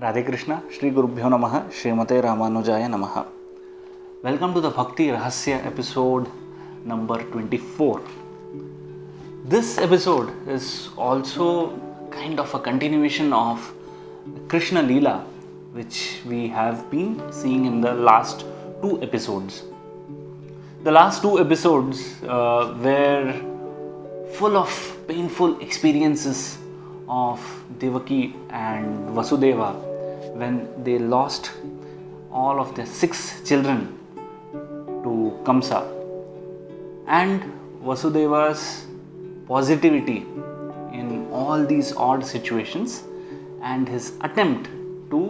Radhe Krishna, Shri Gurubhyo Namaha, Srimate Ramanujaya Namaha. Welcome to the Bhakti Rahasya episode number 24. This episode is also kind of a continuation of Krishna Leela, which we have been seeing in the last two episodes. The last two episodes were full of painful experiences of Devaki and Vasudeva when they lost all of their 6 children to Kamsa, and Vasudeva's positivity in all these odd situations and his attempt to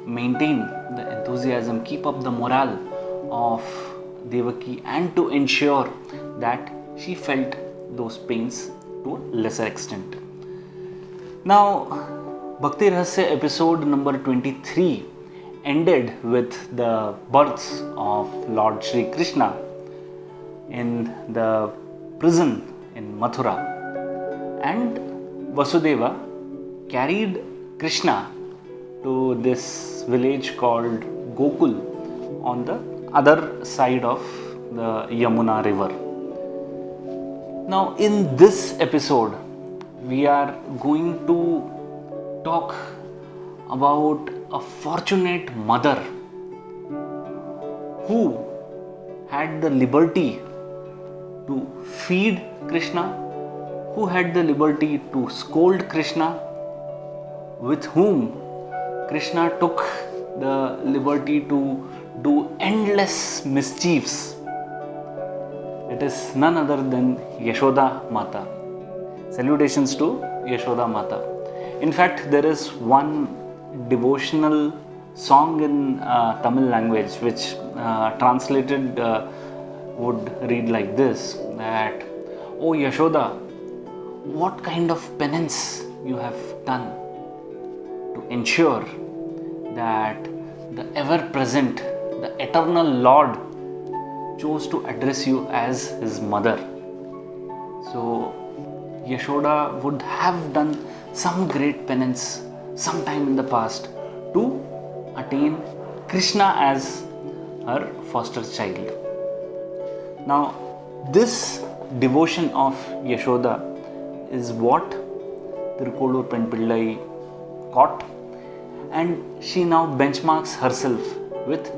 maintain the enthusiasm, keep up the morale of Devaki and to ensure that she felt those pains to a lesser extent. Now, Bhakti Rahasya episode number 23 ended with the births of Lord Shri Krishna in the prison in Mathura, and Vasudeva carried Krishna to this village called Gokul on the other side of the Yamuna river. Now, in this episode, we are going to talk about a fortunate mother who had the liberty to feed Krishna, who had the liberty to scold Krishna, with whom Krishna took the liberty to do endless mischiefs. It is none other than Yashodha Mata. Salutations to Yashodha Mata. In fact, there is one devotional song in Tamil language which translated would read like this, that, "Oh Yashodha, what kind of penance you have done to ensure that the ever-present, the eternal Lord chose to address you as his mother." So Yashodha would have done some great penance sometime in the past to attain Krishna as her foster child. Now, this devotion of Yashodha is what Thirukkolur Penpillai caught, and she now benchmarks herself with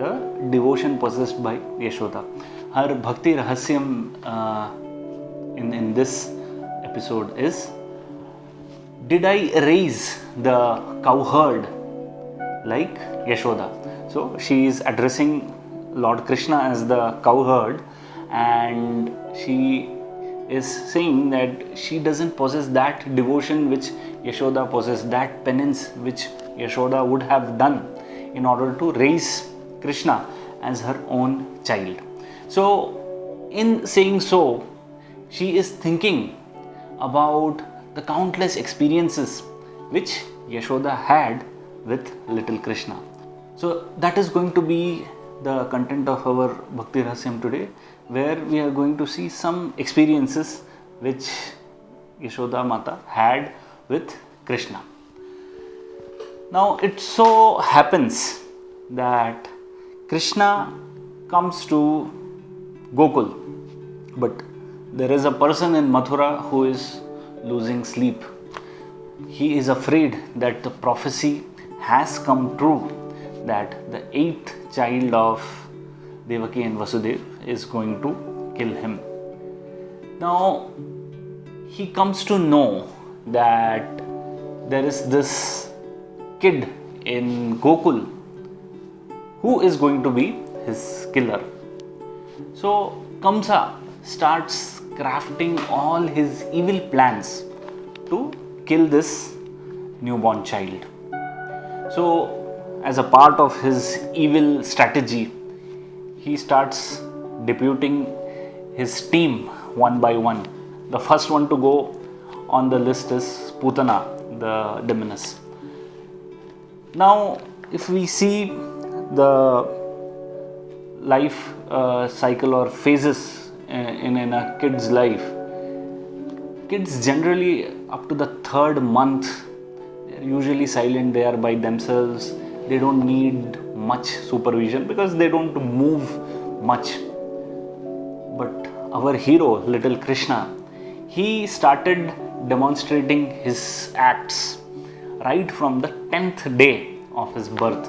the devotion possessed by Yashodha. Her Bhakti Rahasyam in this episode is, "Did I raise the cowherd like Yashodha?" So she is addressing Lord Krishna as the cowherd, and she is saying that she doesn't possess that devotion which Yashodha possessed, that penance which Yashodha would have done in order to raise Krishna as her own child. So in saying so, she is thinking about the countless experiences which Yashodha had with little Krishna. So that is going to be the content of our Bhakti Rahasyam today, where we are going to see some experiences which Yashodha Mata had with Krishna. Now, it so happens that Krishna comes to Gokul, but there is a person in Mathura who is losing sleep. He is afraid that the prophecy has come true, that the 8th child of Devaki and Vasudeva is going to kill him. Now, he comes to know that there is this kid in Gokul who is going to be his killer. So Kamsa starts crafting all his evil plans to kill this newborn child. So, as a part of his evil strategy, he starts deputing his team one by one. The first one to go on the list is Putana, the demoness. Now, if we see the life cycle or phases in a kid's life, kids generally up to the 3rd month, they're usually silent, they are by themselves, they don't need much supervision because they don't move much. But our hero, little Krishna, he started demonstrating his acts right from the 10th day of his birth.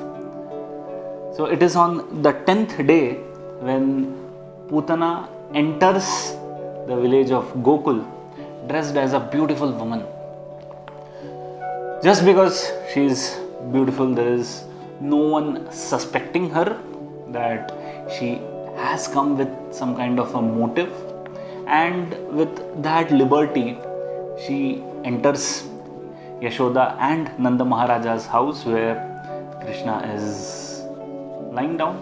So it is on the 10th day when Putana enters the village of Gokul dressed as a beautiful woman. Just because she is beautiful, there is no one suspecting her that she has come with some kind of a motive, and with that liberty she enters Yashodha and Nanda Maharaja's house where Krishna is lying down,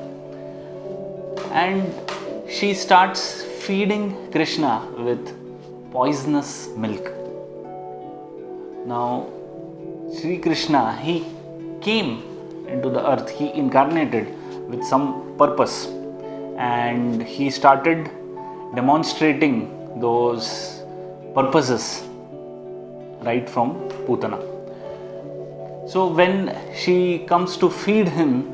and she starts feeding Krishna with poisonous milk. Now Sri Krishna, he came into the earth, he incarnated with some purpose, and he started demonstrating those purposes right from Putana. So when she comes to feed him,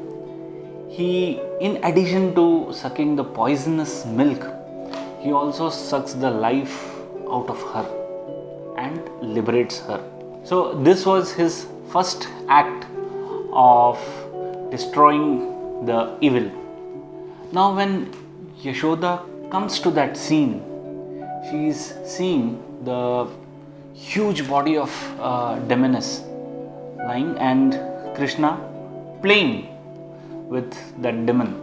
he, in addition to sucking the poisonous milk, he also sucks the life out of her and liberates her. So this was his first act of destroying the evil. Now when Yashodha comes to that scene, she is seeing the huge body of demoness lying and Krishna playing with that demon.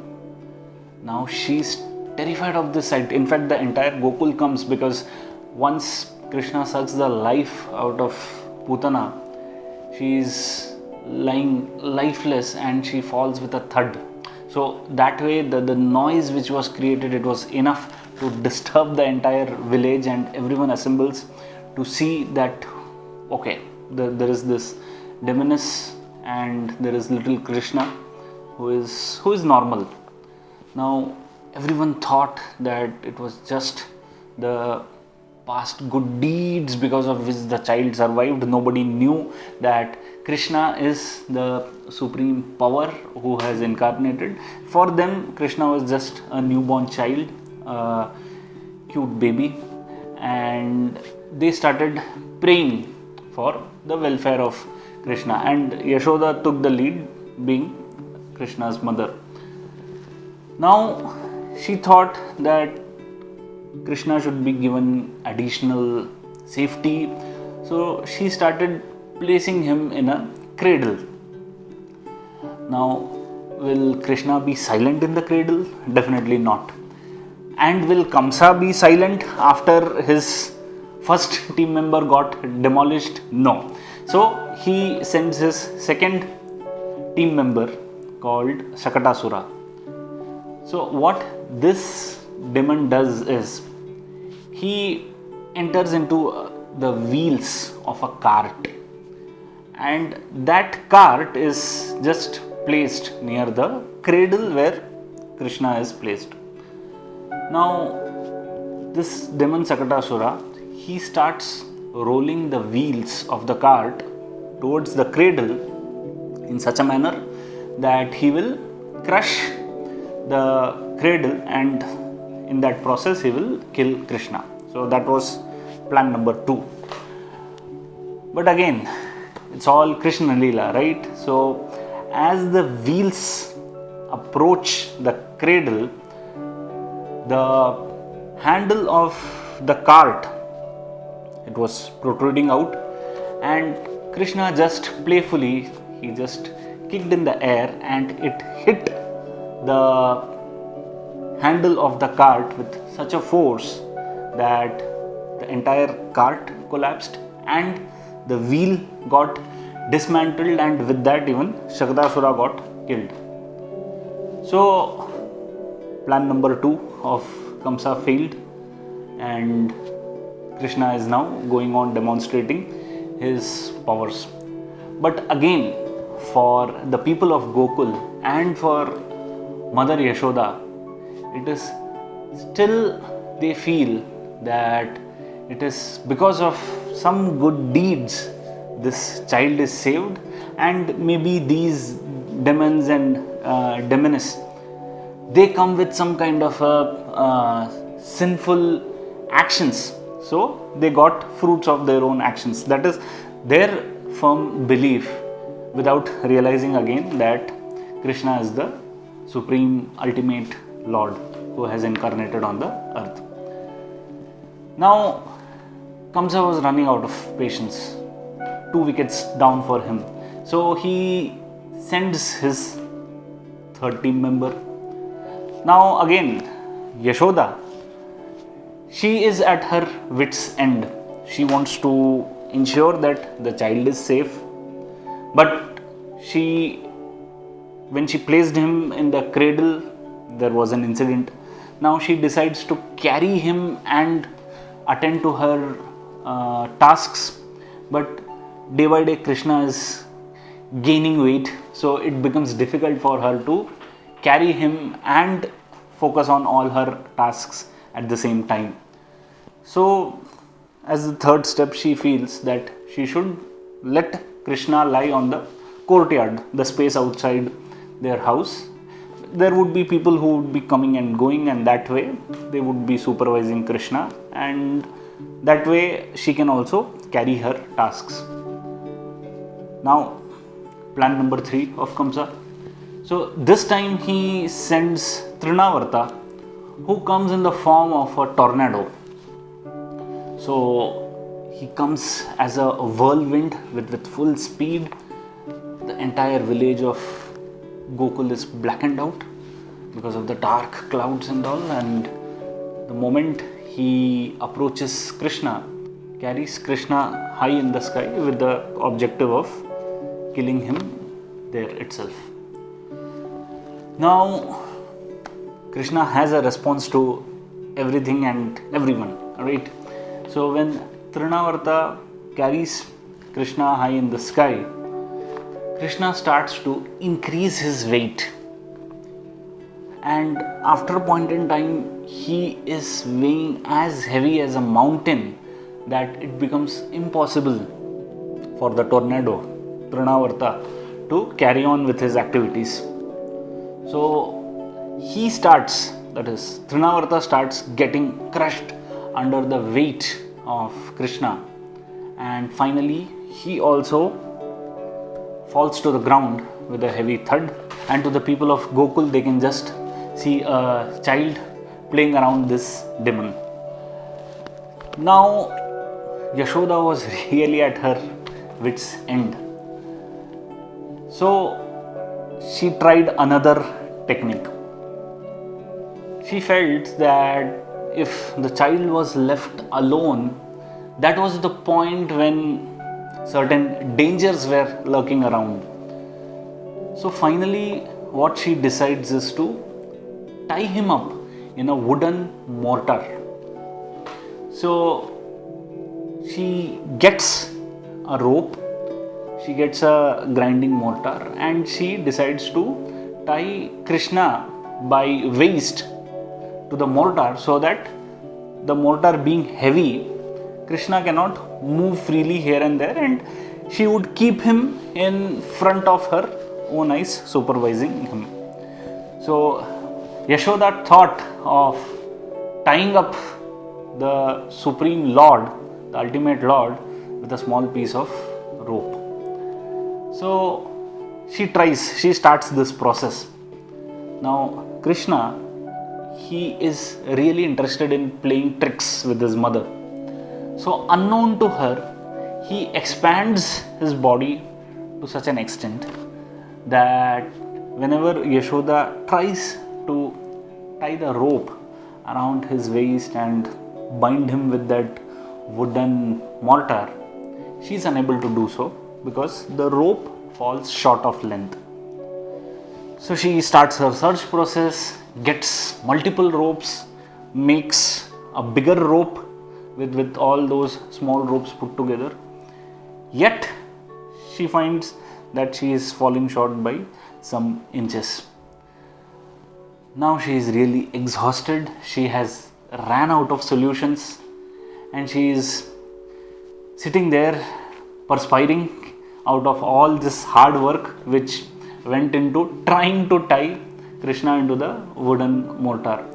Now she is terrified of this sight. In fact, the entire Gokul comes, because once Krishna sucks the life out of Putana, she is lying lifeless and she falls with a thud. So that way the noise which was created, it was enough to disturb the entire village, and everyone assembles to see that okay, there is this demoness and there is little Krishna who is normal. Now everyone thought that it was just the past good deeds because of which the child survived. Nobody knew that Krishna is the supreme power who has incarnated. For them, Krishna was just a newborn child, a cute baby, and they started praying for the welfare of Krishna, and Yashodha took the lead, being Krishna's mother. Now she thought that Krishna should be given additional safety, so she started placing him in a cradle. Now, will Krishna be silent in the cradle? Definitely not. And will Kamsa be silent after his first team member got demolished? No. So he sends his second team member called Shakatasura. So what this demon does is, he enters into the wheels of a cart, and that cart is just placed near the cradle where Krishna is placed. Now this demon Sakatasura, he starts rolling the wheels of the cart towards the cradle in such a manner that he will crush the cradle, and in that process he will kill Krishna. So that was plan number 2. But again, it's all Krishna Leela, right? So as the wheels approach the cradle, the handle of the cart, it was protruding out, and Krishna just playfully, he just kicked in the air and it hit the handle of the cart with such a force that the entire cart collapsed and the wheel got dismantled, and with that even Shakatasura got killed. So plan number 2 of Kamsa failed, and Krishna is now going on demonstrating his powers. But again, for the people of Gokul and for Mother Yashodha, it is still, they feel that it is because of some good deeds this child is saved, and maybe these demons and demoness, they come with some kind of sinful actions. So they got fruits of their own actions. That is their firm belief, without realizing again that Krishna is the supreme ultimate Lord who has incarnated on the earth. Now Kamsa was running out of patience. 2 wickets down for him. So he sends his third team member. Now again, Yashodha, she is at her wit's end. She wants to ensure that the child is safe. But when she placed him in the cradle, there was an incident. Now she decides to carry him and attend to her tasks. But day by day Krishna is gaining weight, so it becomes difficult for her to carry him and focus on all her tasks at the same time. So as the third step, she feels that she should let Krishna lie on the courtyard, the space outside their house. There would be people who would be coming and going, and that way they would be supervising Krishna, and that way she can also carry her tasks. Now, plan number 3 of Kamsa. So this time he sends Trinavarta, who comes in the form of a tornado. So he comes as a whirlwind with full speed. The entire village of Gokul is blackened out because of the dark clouds and all, and the moment he approaches Krishna, carries Krishna high in the sky with the objective of killing him there itself. Now Krishna has a response to everything and everyone, right? So when Trinavarta carries Krishna high in the sky, Krishna starts to increase his weight, and after a point in time he is weighing as heavy as a mountain that it becomes impossible for the tornado, Trinavarta, to carry on with his activities. So he starts, that is Trinavarta starts getting crushed under the weight of Krishna, and finally he also falls to the ground with a heavy thud, and to the people of Gokul they can just see a child playing around this demon. Now Yashodha was really at her wit's end. So she tried another technique. She felt that if the child was left alone, that was the point when certain dangers were lurking around. So finally what she decides is to tie him up in a wooden mortar. So she gets a rope, she gets a grinding mortar, and she decides to tie Krishna by waist to the mortar, so that the mortar being heavy, Krishna cannot move freely here and there, and she would keep him in front of her own eyes, supervising him. So Yashodha thought of tying up the Supreme Lord, the ultimate Lord, with a small piece of rope. So she starts this process. Now Krishna, he is really interested in playing tricks with his mother. So unknown to her, he expands his body to such an extent that whenever Yashodha tries to tie the rope around his waist and bind him with that wooden mortar, she is unable to do so because the rope falls short of length. So she starts her search process, gets multiple ropes, makes a bigger rope with all those small ropes put together. Yet she finds that she is falling short by some inches. Now she is really exhausted. She has ran out of solutions, and she is sitting there perspiring out of all this hard work which went into trying to tie Krishna into the wooden mortar.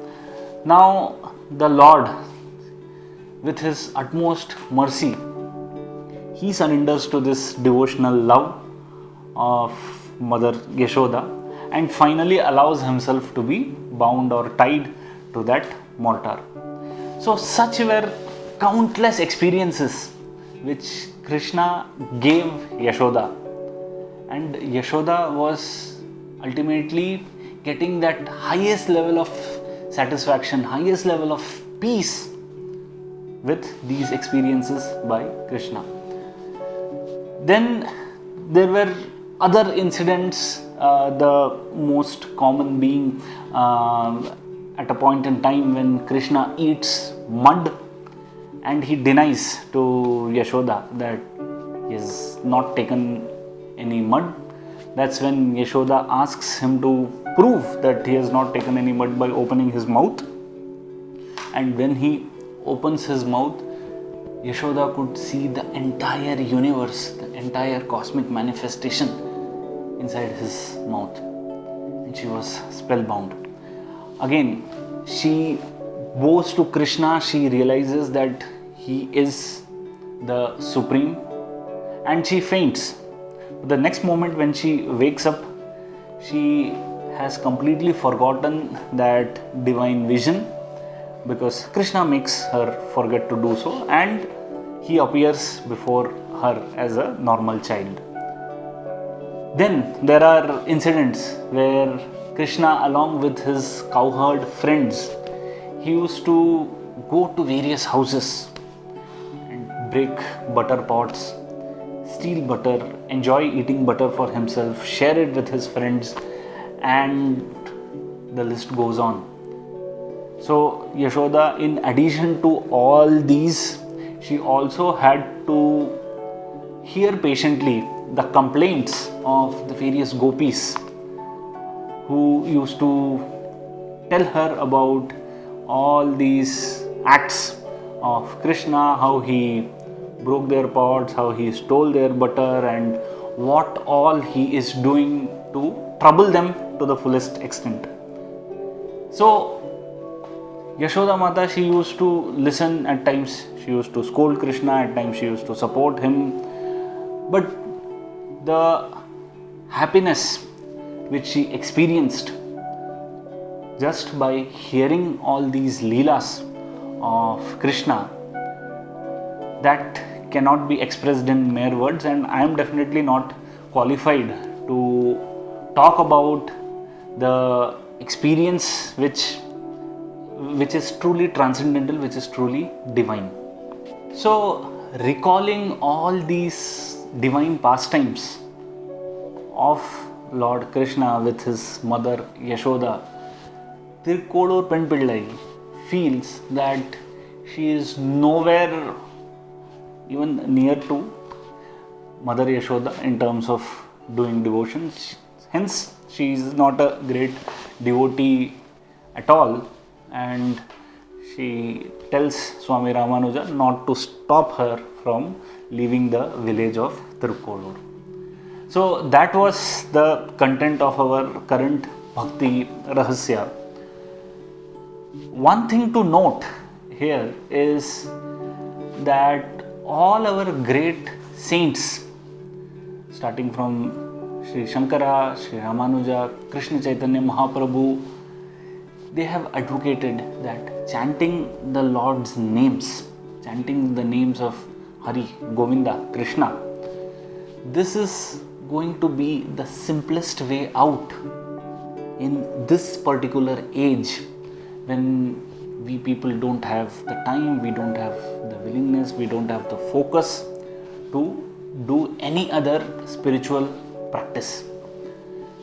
Now the Lord, with his utmost mercy, he surrenders to this devotional love of Mother Yashodha and finally allows himself to be bound or tied to that mortar. So such were countless experiences which Krishna gave Yashodha, and Yashodha was ultimately getting that highest level of satisfaction, highest level of peace with these experiences by Krishna. Then there were other incidents, the most common being at a point in time when Krishna eats mud and he denies to Yashodha that he has not taken any mud. That's when Yashodha asks him to prove that he has not taken any mud by opening his mouth. And when he opens his mouth, Yashodha could see the entire universe, the entire cosmic manifestation inside his mouth. And she was spellbound. Again, she bows to Krishna, she realizes that he is the supreme, and she faints. The next moment when she wakes up, she has completely forgotten that divine vision, because Krishna makes her forget to do so, and he appears before her as a normal child. Then there are incidents where Krishna, along with his cowherd friends, he used to go to various houses and break butter pots, steal butter, enjoy eating butter for himself, share it with his friends, and the list goes on. So Yashodha, in addition to all these, she also had to hear patiently the complaints of the various gopis who used to tell her about all these acts of Krishna, how he broke their pots, how he stole their butter, and what all he is doing to trouble them to the fullest extent. So Yashodha Mata, she used to listen at times, she used to scold Krishna, at times she used to support him, but the happiness which she experienced just by hearing all these leelas of Krishna, that cannot be expressed in mere words, and I am definitely not qualified to talk about the experience which is truly transcendental, which is truly divine. So recalling all these divine pastimes of Lord Krishna with his mother Yashodha, Thirukkolur Penpillai feels that she is nowhere even near to Mother Yashodha in terms of doing devotions. Hence, she is not a great devotee at all, and she tells Swami Ramanuja not to stop her from leaving the village of Thirukkolur. So that was the content of our current Bhakti Rahasya. One thing to note here is that all our great saints, starting from Sri Shankara, Sri Ramanuja, Krishna Chaitanya Mahaprabhu, they have advocated that chanting the Lord's names, chanting the names of Hari, Govinda, Krishna, this is going to be the simplest way out in this particular age, when we people don't have the time, we don't have the willingness, we don't have the focus to do any other spiritual practice.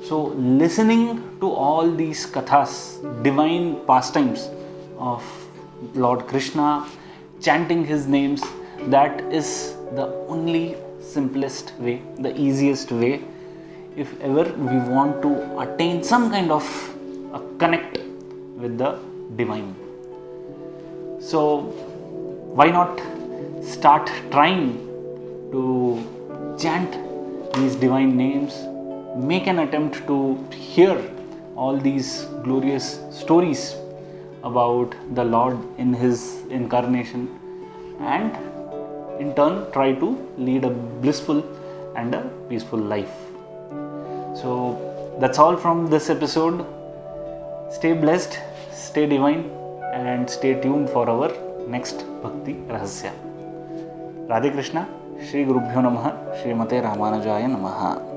So listening to all these kathas, divine pastimes of Lord Krishna, chanting his names, that is the only simplest way, the easiest way, if ever we want to attain some kind of a connect with the divine. So why not start trying to chant these divine names, make an attempt to hear all these glorious stories about the Lord in His incarnation, and in turn try to lead a blissful and a peaceful life. So that's all from this episode. Stay blessed, stay divine, and stay tuned for our next Bhakti Rahasya. Radhe Krishna, Shri Gurubhyo Namaha, Srimate Ramanujaya Namaha.